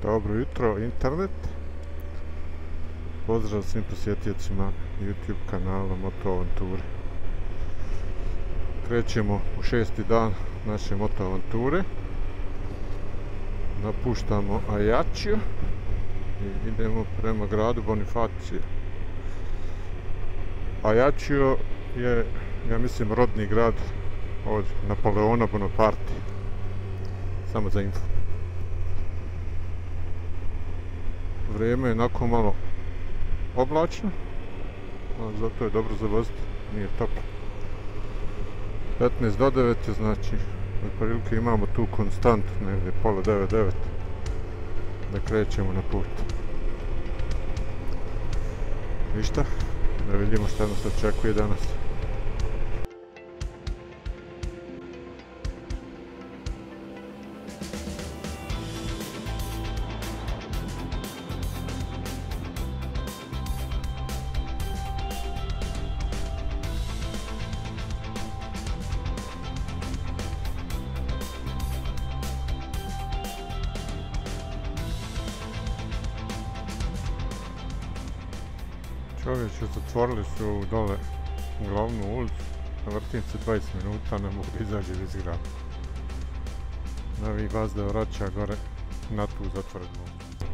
Dobro jutro, internet. Pozdrav svim posjetiocima YouTube kanala Moto Avanture. Krećemo u 6. dan naše Moto Avanture. Napuštamo Ajaccio i idemo prema gradu Bonifacio. Ajaccio je, ja mislim, rodni grad od Napoleona Bonaparte. Samo za info. Vrijeme je onako malo oblačno, ali zato je dobro za voziti, nije toplo. 15 do 9, znači otprilike imamo tu konstantu, negdje pola 9 da krećemo na put. Ništa, da vidimo šta nas očekuje danas. Čovječe, zatvorili su dole glavnu ulicu, vrtim se 20 minuta, ne mogu da izađe iz grada. Navi vas da vraća gore na tu zatvorenu ulicu.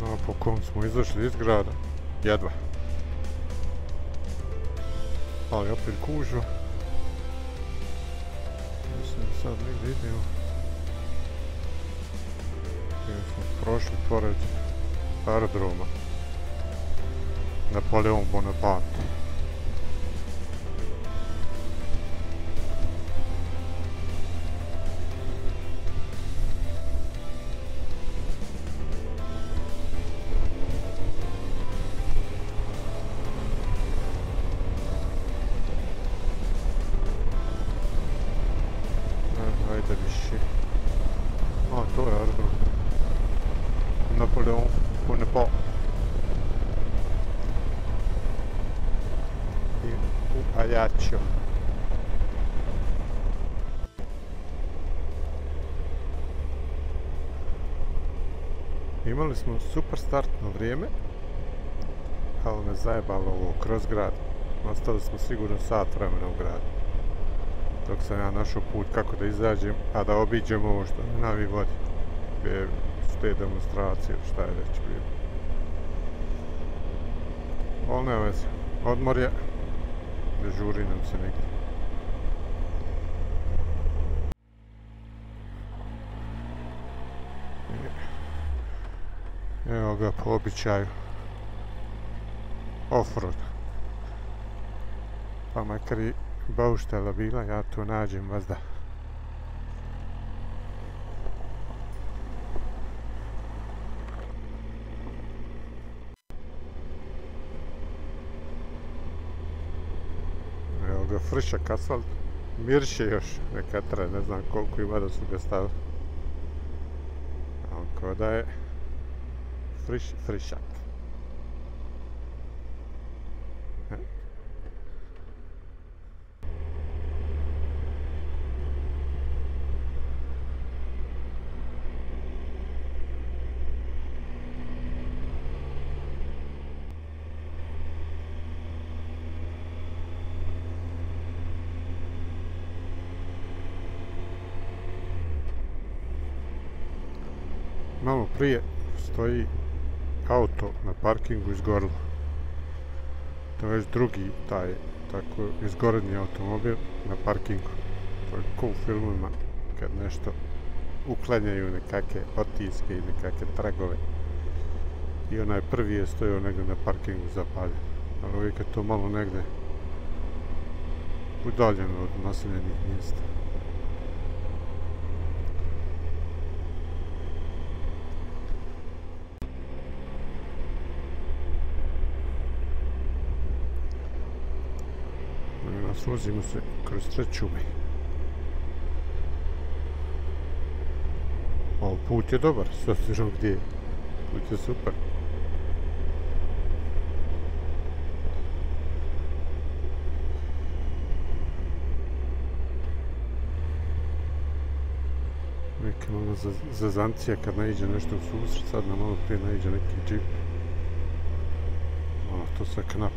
No, po kom smo izašli iz grada, jedva. Ali opet gužva. Mislim sad negdje idemo. Smo prošli pored aerodroma Napoleon Bonaparte. Ajde više. A, to je aerodrom Napoleon Bonaparte. I u Ajaccio. Imali smo super startno vrijeme, ali me zajebalo ovo kroz grad. Ostali smo sigurno sat vremena u gradu. Dok sam ja našao put kako da izađem, a da obiđem ovo što me Navi vodi. Gdje su te demonstracije, šta je već bilo. Ali nema veze, odmor je, ne žuri nam se nigdje. Evo ga po običaju. Offroad. Pa makar i bauštela bila, ja to nađem vazda. Evo ga frišak asfalt. Mirše još nekatra, ne znam koliko ima da su ga stavili. Ako da je frišak. Malo prije stoji auto na parkingu izgorilo. To je već drugi taj tako izgoreni automobil na parkingu. To je ko u filmima kad nešto uklanjaju nekakve otiske i nekakve tragove. I onaj prvi je stojao negdje na parkingu zapaljen. Ali uvijek je to malo negdje udaljeno od naseljenih mjesta. Vozimo se kroz sred šume. O, put je dobar, s obzirom gdje je. Put je super. Uvijek je malo zazancija kad naiđe nešto u susret, sad nam malo prije naiđe neki džip. Malo to se knap.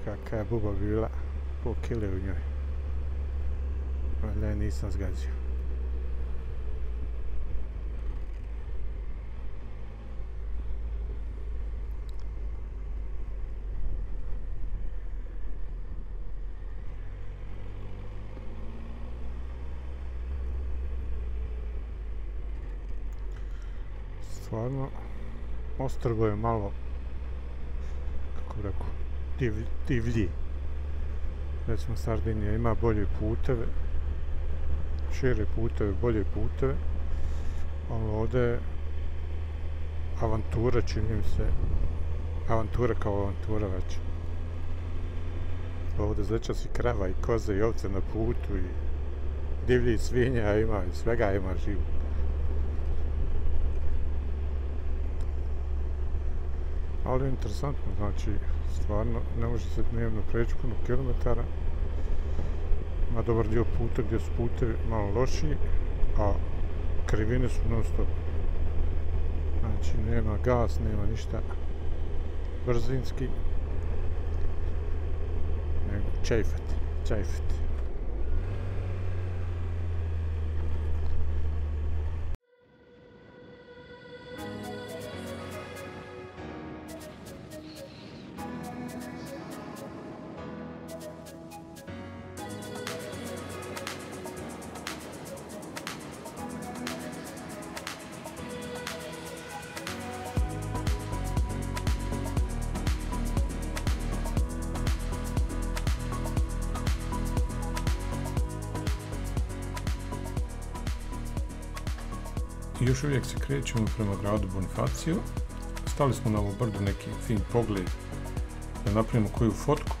Kakva je buba bila, po kile u njoj. Ali nisam zgazio. Stvarno, ostrvo je malo, kako bi rekao, divlji. Recimo Sardinija ima bolje puteve, šire puteve, bolje puteve, ali ovdje je avantura, čini mi se, avantura kao avantura već. Ovdje zečas i krava i koze i ovce na putu i divlji svinja ima i svega ima živo. Ali interesantno, znači stvarno ne može se dnevno preći puno kilometara. Ima dobar dio puta gdje su putevi malo lošiji, a krivine su non stop. Znači nema gas, nema ništa brzinski, nego čajfet. Još uvijek se krećemo prema gradu Bonifacio. Stali smo na ovo brdo neki fin pogled da napravimo koju fotku,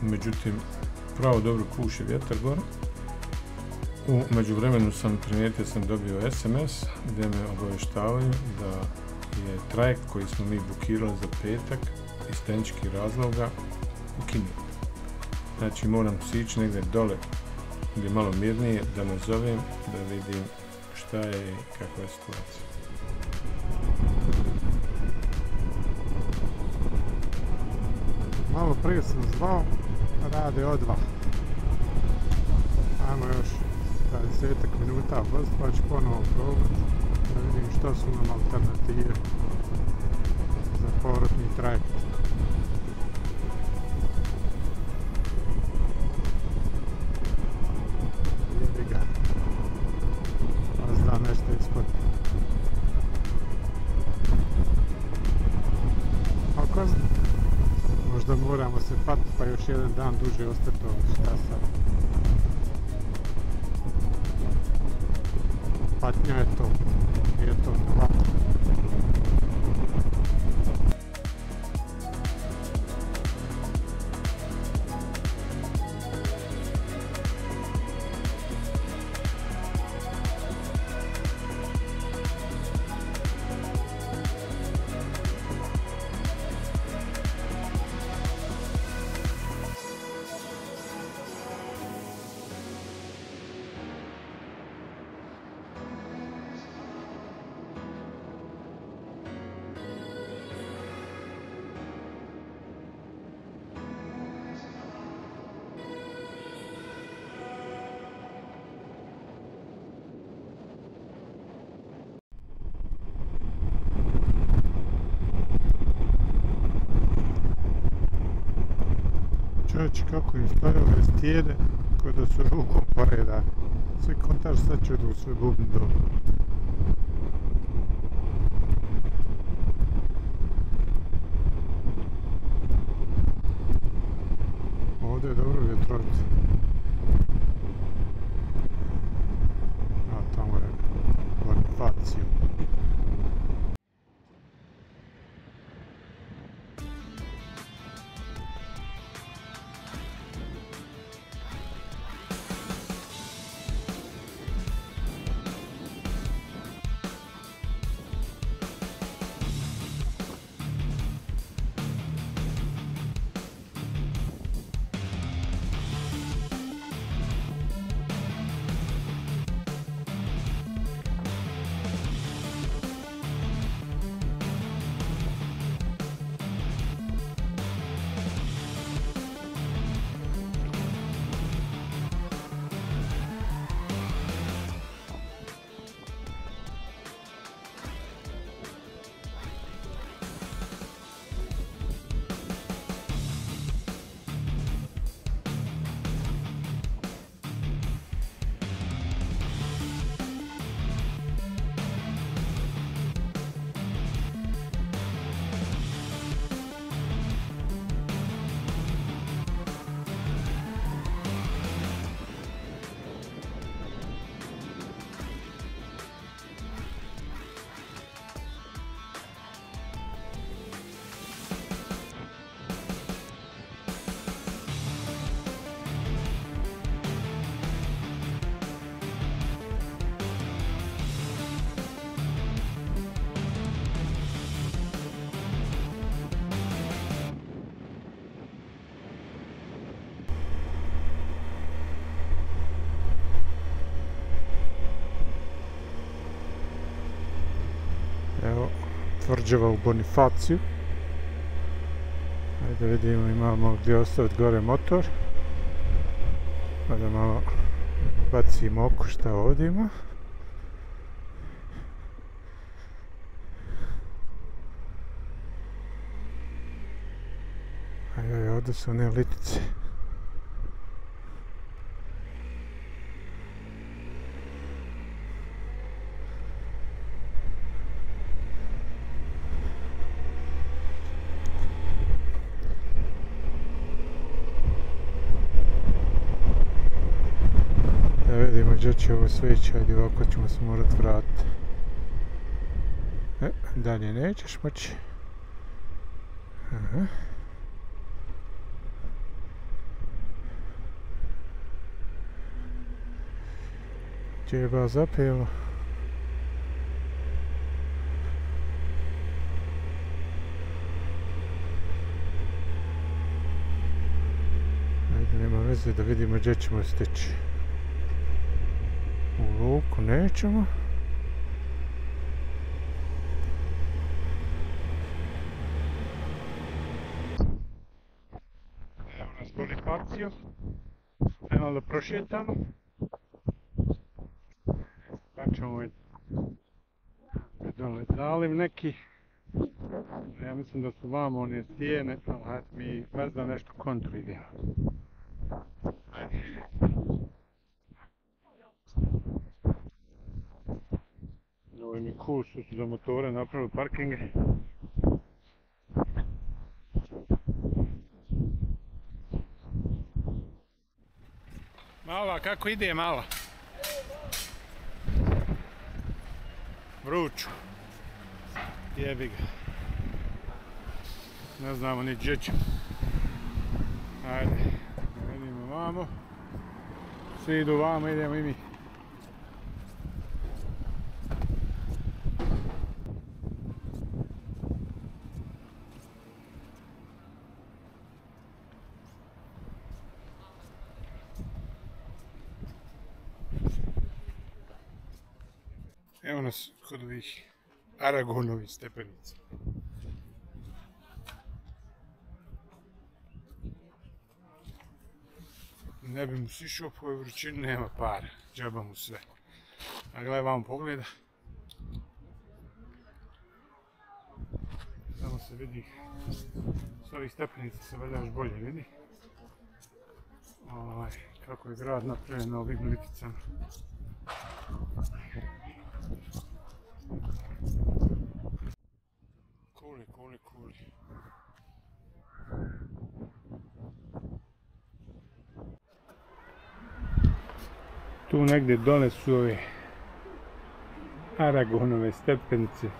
međutim pravo dobro puše vjetar gore. U međuvremenu sam primijetio, sam dobio SMS gdje me obavještavaju da je trajekt koji smo mi bukirali za petak iz tehničkih razloga ukinut. Znači moram sići negdje dole gdje je malo mirnije da nazovem, da vidim šta je i kakva je situacija. Malo prije sam zvao, rade odva. Ajmo još 20 minuta voz, pa ću ponovo probati da vidim što su nam alternative za povratni trajekt. Jebi ga. Da nešto ispod. Ako zna, možda moramo se patiti pa još jedan dan duže ostati ovdje, šta sad. patnja je to. Nije to lako. Čovječe, kako im stoje ove stijene, kao da su rukom poredane. Sve kontaž sad će da sve bubni dobro. Ovdje je dobro vjetrovica. A tamo je Bonifacio. Tvrđava u Bonifaciju. Ajde vidimo, imamo gdje ostaviti gore motor. Pa da malo bacimo oko šta ovdje ima. Ajde, ovdje su one litice. Gdje će ovo sve ići, ajde ovako ćemo se morat vratiti. Dalje nećeš moći. Aha. Gdje je ba zapelo? Ajde, nema veze da vidimo gdje ćemo stići. U luku nećemo. Evo nas Bonifacio. Evo da prošetamo. Pa ćemo vidjeti. Dole zaliv neki. Ja mislim da su vamo one stijene, ali mi možda nešto kontru idemo. Ovo mi cool što su za motore napravili parkinge. Mala, kako ide mala? vruću. Jebi ga. Ne znamo ni gdje ćemo. Ajde, idemo vamo. Svi idu vamo, idemo i mi. Evo nas kod ovih Aragonovih stepenica. Ne bi mu sišao po ovoj vrućini, nema para, džaba mu sve. A gledaj vam pogleda. Samo se vidi, s ovih stepenica se valjda još bolje vidi. Kako je grad napravljen na ovim liticama. Kuli. Tu negdje dole su ove Aragonove stepenice.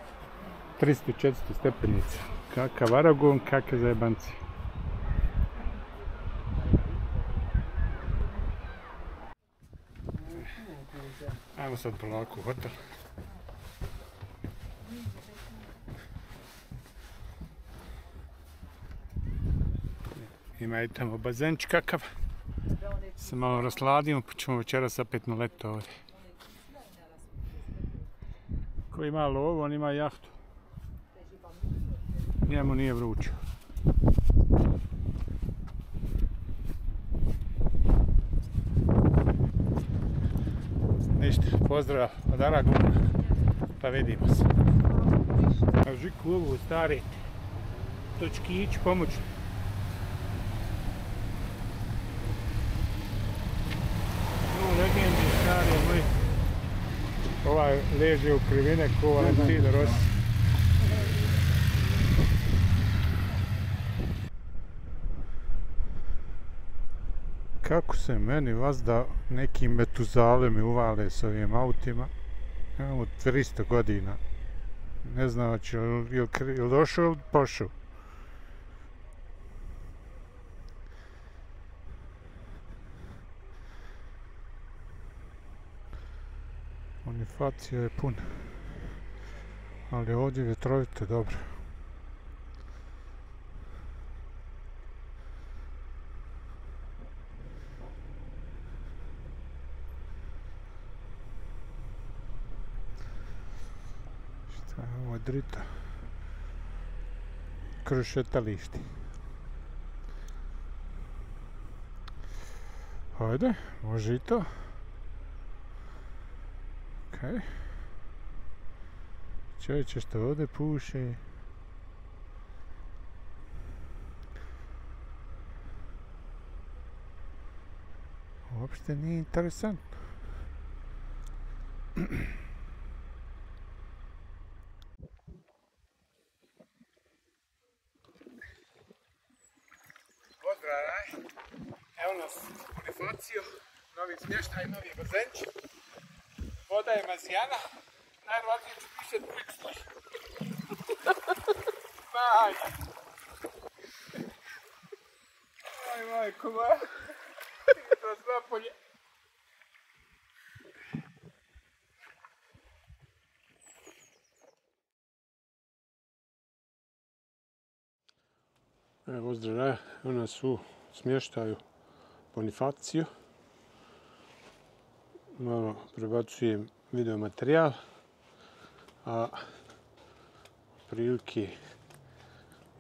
300-400 stepenica. Kakav Aragon, kakve zajebanci. Ajmo sad polako u hotel. Ima i tamo bazenč kakav. Se malo rasladimo, pa ćemo večeras opet na leto ovdje. Ko ima lovu, on ima jahtu. Njemu nije vrućo. Ništa, pozdrav od Aragona, pa vidimo se. A Žiku lovu stari točkić pomoćni. Legendi stari moj. Ovaj leže u krivine ko Valentino Rossi. Kako se meni vazda neki metuzale mi uvale s ovim autima. Imamo 300 godina. Ne znam, je li došao ili pošao? Bonifacio je pun. Ali ovdje vjetrovite dobro. Šta je ovo drita? Kroz šetališti. Hajde, može i to. Okej. Čovječe što ovdje puše. Uopšte nije interesantno. Pozdrav, evo nas Bonifacio, novi smještaj, novi bazenč. Voda je mazijana, najvjerojatnije ću pišet plicli. Aj, majko moja. Kroz napolje. Evo zdrav, evo nas u smještaju Bonifacio. Malo prebacujem video materijal, a prilike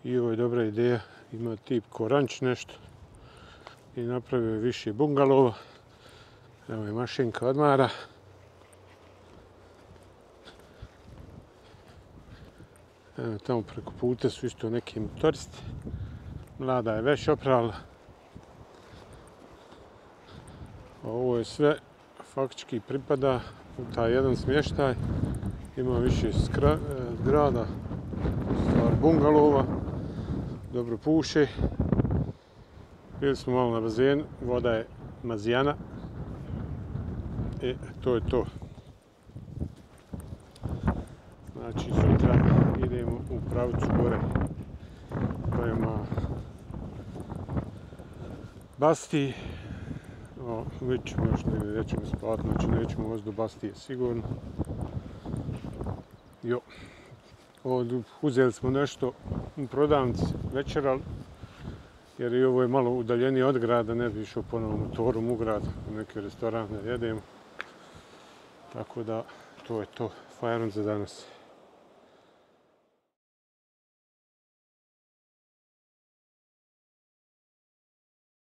i ovo je dobra ideja, ima tip ko ranč nešto i napravio više bungalova. Evo je mašinka odmara. Evo tamo preko puta su isto neki motoristi. Mlada je već oprala. Ovo je sve faktički pripada u taj jedan smještaj. Ima više zgrada, bungalova, dobro puše. Bili smo malo na bazenu, voda je mazijana. I to je to. Znači sutra idemo u pravcu gore prema Bastiji. Vidjet ćemo još negdje, nećemo spavati, znači nećemo voziti do Bastije sigurno. Jo, uzeli smo nešto u prodavnici večerali, jer i ovo je malo udaljenije od grada, ne bi išao ponovno motorom u grad, u neki restoran da jedemo. Tako da, to je to, fajron za danas.